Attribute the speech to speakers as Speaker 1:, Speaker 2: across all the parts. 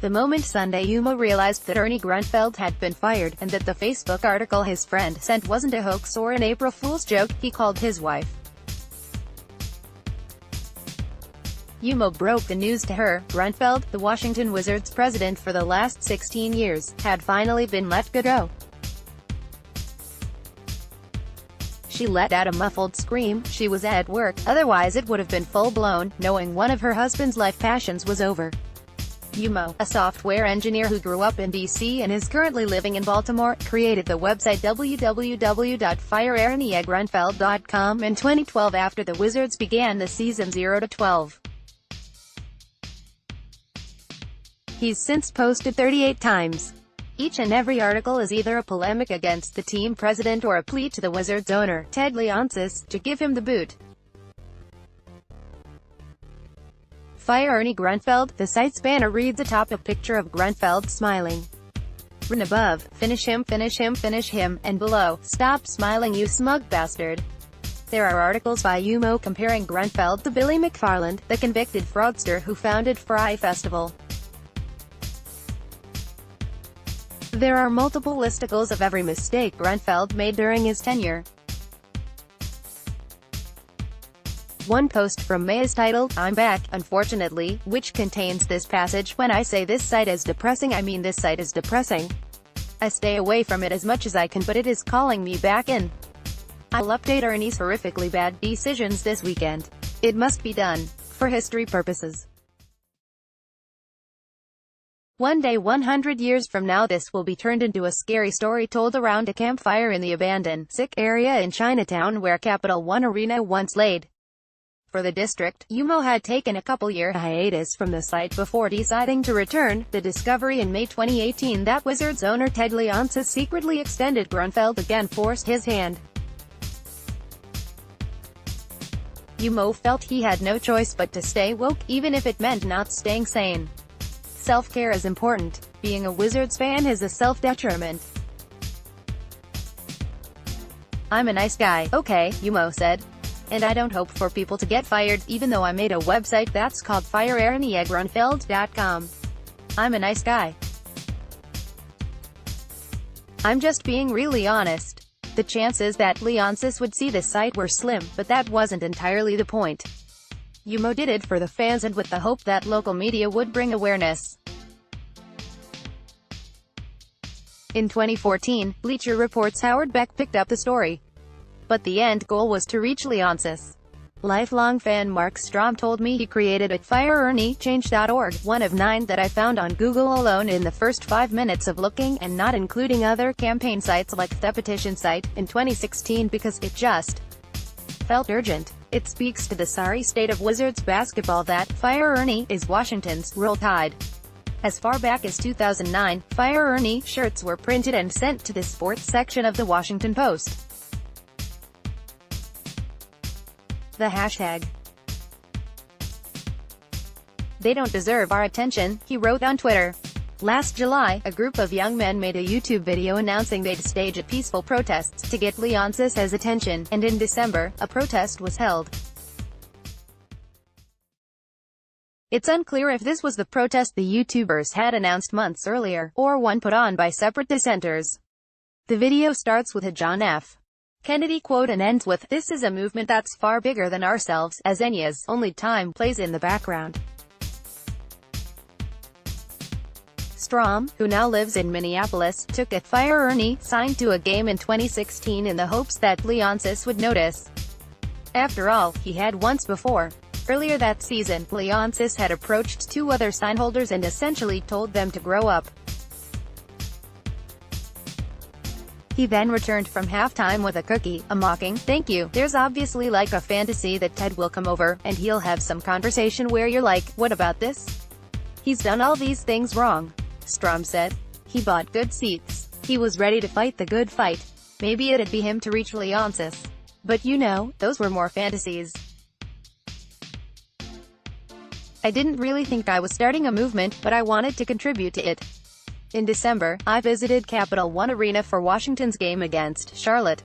Speaker 1: The moment Sunday Yumo realized that Ernie Grunfeld had been fired, and that the Facebook article his friend sent wasn't a hoax or an April Fool's joke, he called his wife. Yumo broke the news to her. Grunfeld, the Washington Wizards president for the last 16 years, had finally been let go. She let out a muffled scream. She was at work, otherwise it would have been full-blown, knowing one of her husband's life passions was over. Yumo, a software engineer who grew up in D.C. and is currently living in Baltimore, created the website www.fireerniegrunfeld.com in 2012 after the Wizards began the season 0-12. He's since posted 38 times. Each and every article is either a polemic against the team president or a plea to the Wizards owner, Ted Leonsis, to give him the boot. Fire Ernie Grunfeld. The site's banner reads atop a picture of Grunfeld smiling. Written above, finish him, and below, stop smiling you smug bastard. There are articles by Yumo comparing Grunfeld to Billy McFarland, the convicted fraudster who founded Fry Festival. There are multiple listicles of every mistake Grunfeld made during his tenure. One post from May is titled, "I'm back, unfortunately," which contains this passage, "When I say this site is depressing, I mean this site is depressing. I stay away from it as much as I can, but it is calling me back in. I'll update Ernie's horrifically bad decisions this weekend. It must be done. For history purposes. One day 100 years from now this will be turned into a scary story told around a campfire in the abandoned, sick area in Chinatown where Capital One Arena once laid." For the district, Yumo had taken a couple-year hiatus from the site before deciding to return. The discovery in May 2018 that Wizards owner Ted Leonsis secretly extended Grunfeld again forced his hand. Yumo felt he had no choice but to stay woke, even if it meant not staying sane. Self-care is important. Being a Wizards fan is a self-detriment. "I'm a nice guy, okay," Yumo said. "And I don't hope for people to get fired, even though I made a website that's called fireerniegrunfeld.com. I'm a nice guy. I'm just being really honest." The chances that Leonsis would see the site were slim, but that wasn't entirely the point. Yumo did it for the fans and with the hope that local media would bring awareness. In 2014, Bleacher Report's Howard Beck picked up the story. But the end goal was to reach Leonsis. Lifelong fan Mark Strom told me he created at fireerniechange.org, one of 9 that I found on Google alone in the first 5 minutes of looking, and not including other campaign sites like the petition site, in 2016 because it just felt urgent. It speaks to the sorry state of Wizards basketball that Fire Ernie is Washington's Roll Tide. As far back as 2009, Fire Ernie shirts were printed and sent to the sports section of the Washington Post. The hashtag "They don't deserve our attention," he wrote on Twitter. Last July, a group of young men made a YouTube video announcing they'd stage a peaceful protest to get Leonsis's attention, and in December, a protest was held. It's unclear if this was the protest the YouTubers had announced months earlier, or one put on by separate dissenters. The video starts with a John F. Kennedy quote and ends with, "This is a movement that's far bigger than ourselves," as Enya's Only Time plays in the background. Strom, who now lives in Minneapolis, took a Fire Ernie sign to a game in 2016 in the hopes that Leonsis would notice. After all, he had once before. Earlier that season, Leonsis had approached 2 other sign holders and essentially told them to grow up. He then returned from halftime with a cookie, a mocking, "Thank you." There's obviously like a fantasy that Ted will come over, and he'll have some conversation where you're like, "What about this? He's done all these things wrong." Strom said. He bought good seats. He was ready to fight the good fight. Maybe it'd be him to reach Leonsis. But you know, those were more fantasies. "I didn't really think I was starting a movement, but I wanted to contribute to it. In December, I visited Capital One Arena for Washington's game against Charlotte.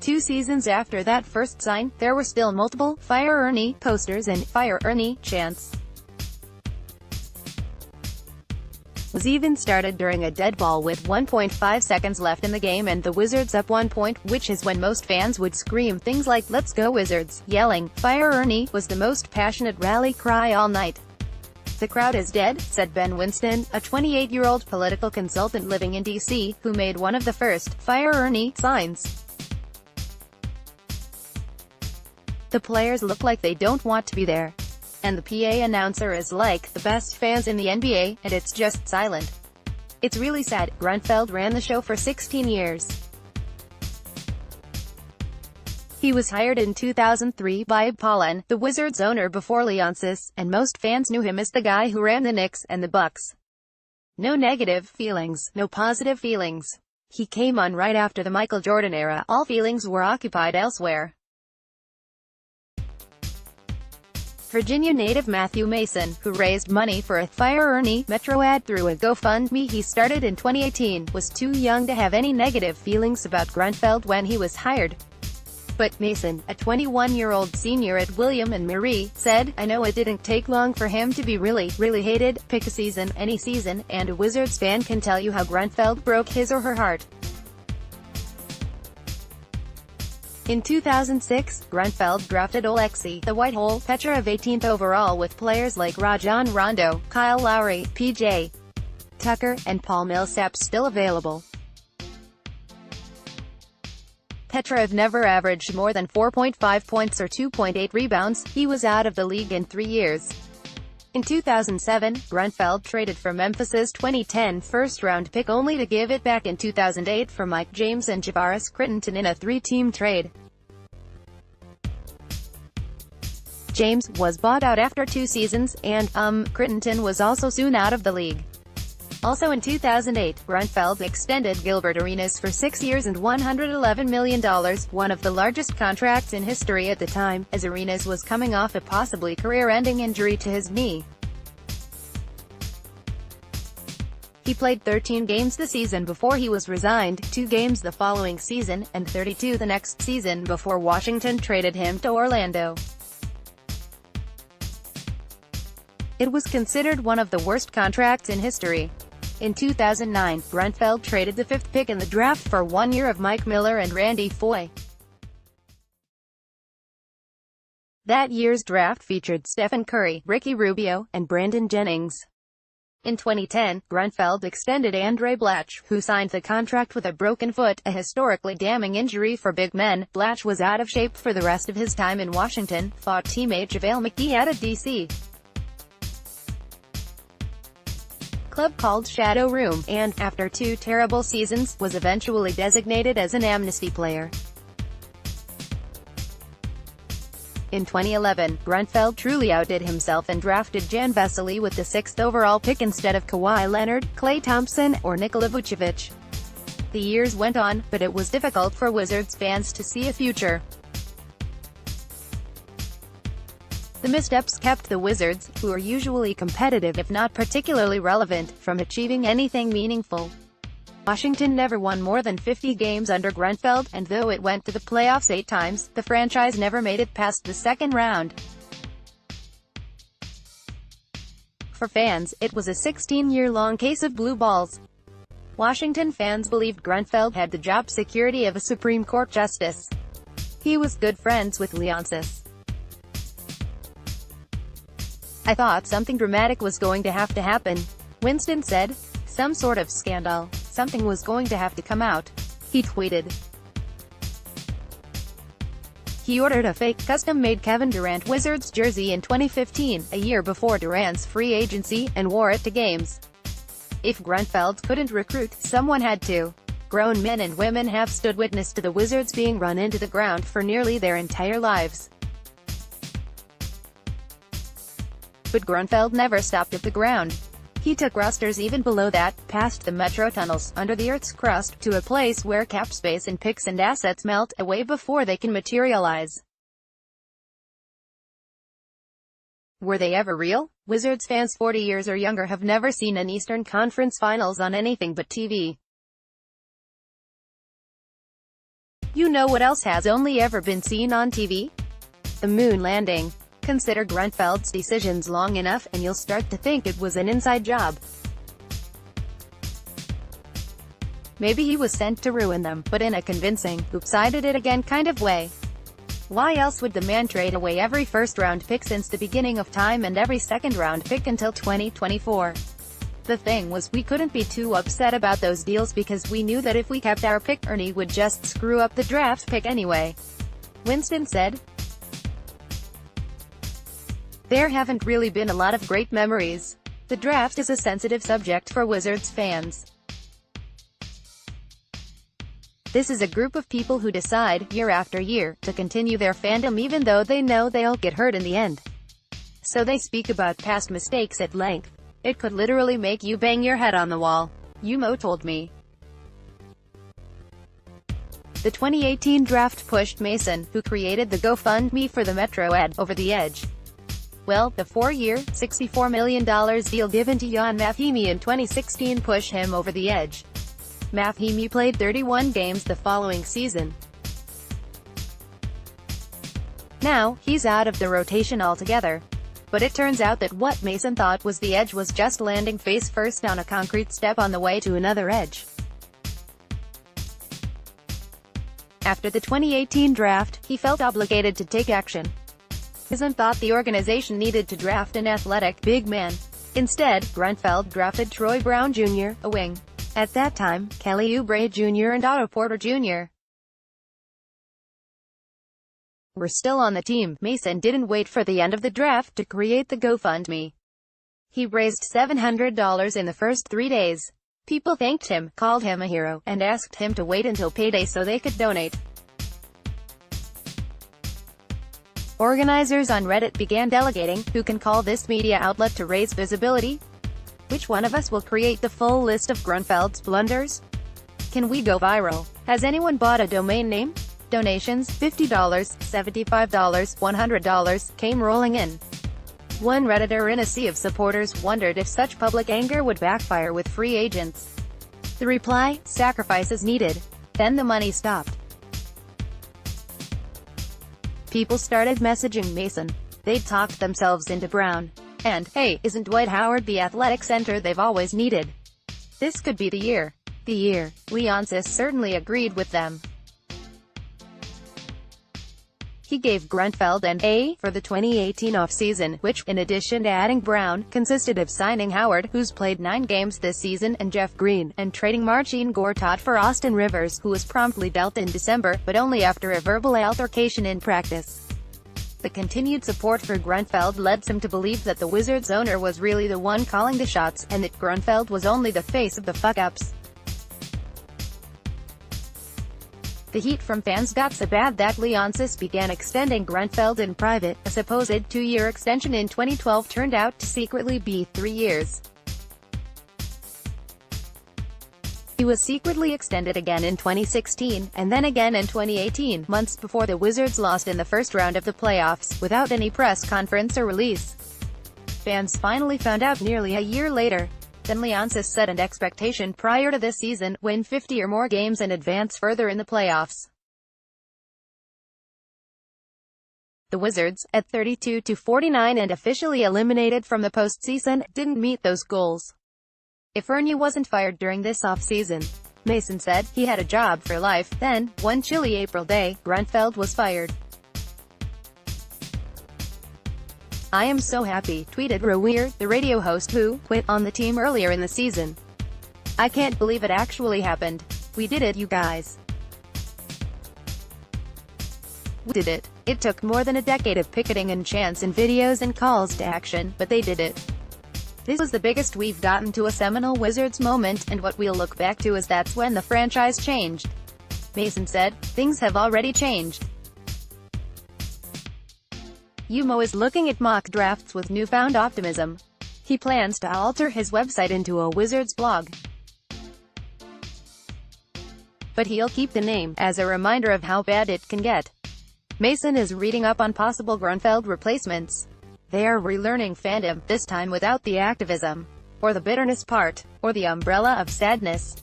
Speaker 1: 2 seasons after that first sign, there were still multiple Fire Ernie posters and Fire Ernie chants. was even started during a dead ball with 1.5 seconds left in the game and the Wizards up 1 point, which is when most fans would scream things like "Let's go Wizards." Yelling, "Fire Ernie," was the most passionate rally cry all night. "The crowd is dead," said Ben Winston, a 28-year-old political consultant living in D.C., who made one of the first "Fire Ernie" signs. "The players look like they don't want to be there. And the PA announcer is like the best fans in the NBA, and it's just silent. It's really sad." Grunfeld ran the show for 16 years. He was hired in 2003 by Pollen, the Wizards owner before Leonsis, and most fans knew him as the guy who ran the Knicks and the Bucks. No negative feelings, no positive feelings. He came on right after the Michael Jordan era. All feelings were occupied elsewhere. Virginia native Matthew Mason, who raised money for a Fire Ernie Metro ad through a GoFundMe he started in 2018, was too young to have any negative feelings about Grunfeld when he was hired. But Mason, a 21-year-old senior at William & Mary, said, "I know it didn't take long for him to be really hated. Pick a season, any season, and a Wizards fan can tell you how Grunfeld broke his or her heart." In 2006, Grunfeld drafted Oleksiy "The White Hole" Petrov 18th overall with players like Rajon Rondo, Kyle Lowry, P.J. Tucker, and Paul Millsap still available. Petrov never averaged more than 4.5 points or 2.8 rebounds. He was out of the league in 3 years. In 2007, Grunfeld traded for Memphis's 2010 first-round pick only to give it back in 2008 for Mike James and Javaris Crittenton in a 3-team trade. James was bought out after 2 seasons, and, Crittenton was also soon out of the league. Also in 2008, Grunfeld extended Gilbert Arenas for 6 years and $111 million, one of the largest contracts in history at the time, as Arenas was coming off a possibly career-ending injury to his knee. He played 13 games the season before he was resigned, 2 games the following season, and 32 the next season before Washington traded him to Orlando. It was considered one of the worst contracts in history. In 2009, Grunfeld traded the 5th pick in the draft for 1 year of Mike Miller and Randy Foye. That year's draft featured Stephen Curry, Ricky Rubio, and Brandon Jennings. In 2010, Grunfeld extended Andre Blatche, who signed the contract with a broken foot, a historically damning injury for big men. Blatche was out of shape for the rest of his time in Washington, fought teammate JaVale McGee out of D.C. club called Shadow Room, and, after 2 terrible seasons, was eventually designated as an amnesty player. In 2011, Grunfeld truly outdid himself and drafted Jan Vesely with the 6th overall pick instead of Kawhi Leonard, Klay Thompson, or Nikola Vucevic. The years went on, but it was difficult for Wizards fans to see a future. The missteps kept the Wizards, who are usually competitive if not particularly relevant, from achieving anything meaningful. Washington never won more than 50 games under Grunfeld, and though it went to the playoffs 8 times, the franchise never made it past the second round. For fans, it was a 16-year-long case of blue balls. Washington fans believed Grunfeld had the job security of a Supreme Court justice. He was good friends with Leonsis. "I thought something dramatic was going to happen," Winston said. "Some sort of scandal. Something was going to have to come out," he tweeted. He ordered a fake, custom-made Kevin Durant Wizards jersey in 2015, a year before Durant's free agency, and wore it to games. If Grunfeld couldn't recruit, someone had to. Grown men and women have stood witness to the Wizards being run into the ground for nearly their entire lives. But Grunfeld never stopped at the ground. He took rosters even below that, past the metro tunnels, under the Earth's crust, to a place where cap space and picks and assets melt away before they can materialize. Were they ever real? Wizards fans 40 years or younger have never seen an Eastern Conference Finals on anything but TV. You know what else has only ever been seen on TV? The moon landing. Consider Grunfeld's decisions long enough, and you'll start to think it was an inside job. Maybe he was sent to ruin them, but in a convincing, oops I did it again kind of way. Why else would the man trade away every first-round pick since the beginning of time and every second-round pick until 2024? The thing was, we couldn't be too upset about those deals because we knew that if we kept our pick, Ernie would just screw up the draft pick anyway. Winston said. There haven't really been a lot of great memories. The draft is a sensitive subject for Wizards fans. This is a group of people who decide, year after year, to continue their fandom even though they know they'll get hurt in the end. So they speak about past mistakes at length. It could literally make you bang your head on the wall. Yumo told me. The 2018 draft pushed Mason, who created the GoFundMe for the Metro ad, over the edge. Well, the 4-year, $64 million deal given to Jan Mafhimi in 2016 pushed him over the edge. Mafhimi played 31 games the following season. Now, he's out of the rotation altogether. But it turns out that what Mason thought was the edge was just landing face first on a concrete step on the way to another edge. After the 2018 draft, he felt obligated to take action. Mason thought the organization needed to draft an athletic, big man. Instead, Grunfeld drafted Troy Brown Jr., a wing. At that time, Kelly Oubre Jr. and Otto Porter Jr. were still on the team. Mason didn't wait for the end of the draft to create the GoFundMe. He raised $700 in the first 3 days. People thanked him, called him a hero, and asked him to wait until payday so they could donate. Organizers on Reddit began delegating, who can call this media outlet to raise visibility? Which one of us will create the full list of Grunfeld's blunders? Can we go viral? Has anyone bought a domain name? Donations, $50, $75, $100, came rolling in. One Redditor in a sea of supporters wondered if such public anger would backfire with free agents. The reply, sacrifice is needed. Then the money stopped. People started messaging Mason. They'd talked themselves into Brown. And, hey, isn't Dwight Howard the athletic center they've always needed? This could be the year. The year. Leonsis certainly agreed with them. He gave Grunfeld an A for the 2018 offseason, which, in addition to adding Brown, consisted of signing Howard, who's played 9 games this season, and Jeff Green, and trading Marcin Gortat for Austin Rivers, who was promptly dealt in December, but only after a verbal altercation in practice. The continued support for Grunfeld led some to believe that the Wizards owner was really the one calling the shots, and that Grunfeld was only the face of the fuck-ups. The heat from fans got so bad that Leonsis began extending Grunfeld in private. A supposed 2-year extension in 2012 turned out to secretly be 3 years. He was secretly extended again in 2016, and then again in 2018, months before the Wizards lost in the first round of the playoffs, without any press conference or release. Fans finally found out nearly a year later. Then Leonsis set an expectation prior to this season, win 50 or more games and advance further in the playoffs. The Wizards, at 32-49 and officially eliminated from the postseason, didn't meet those goals. If Ernie wasn't fired during this offseason, Mason said, he had a job for life. Then, one chilly April day, Grunfeld was fired. I am so happy, tweeted Rawir, the radio host who quit on the team earlier in the season. I can't believe it actually happened. We did it, you guys. We did it. It took more than a decade of picketing and chants and videos and calls to action, but they did it. This was the biggest we've gotten to a seminal Wizards moment, and what we'll look back to is that's when the franchise changed. Mason said, things have already changed. Yumo is looking at mock drafts with newfound optimism. He plans to alter his website into a Wizards blog. But he'll keep the name, as a reminder of how bad it can get. Mason is reading up on possible Grunfeld replacements. They are relearning fandom, this time without the activism, or the bitterness part, or the umbrella of sadness.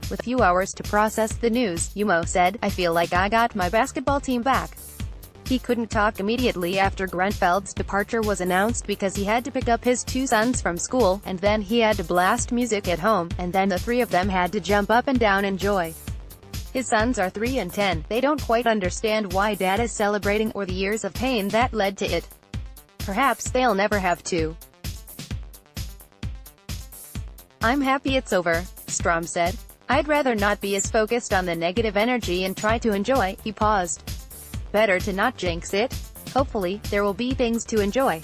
Speaker 1: With a few hours to process the news, Yumo said, I feel like I got my basketball team back. He couldn't talk immediately after Grunfeld's departure was announced because he had to pick up his two sons from school, and then he had to blast music at home, and then the three of them had to jump up and down in joy. His sons are 3 and 10, they don't quite understand why Dad is celebrating, or the years of pain that led to it. Perhaps they'll never have to. "I'm happy it's over," Strom said. "I'd rather not be as focused on the negative energy and try to enjoy." He paused. "Better to not jinx it. Hopefully, there will be things to enjoy."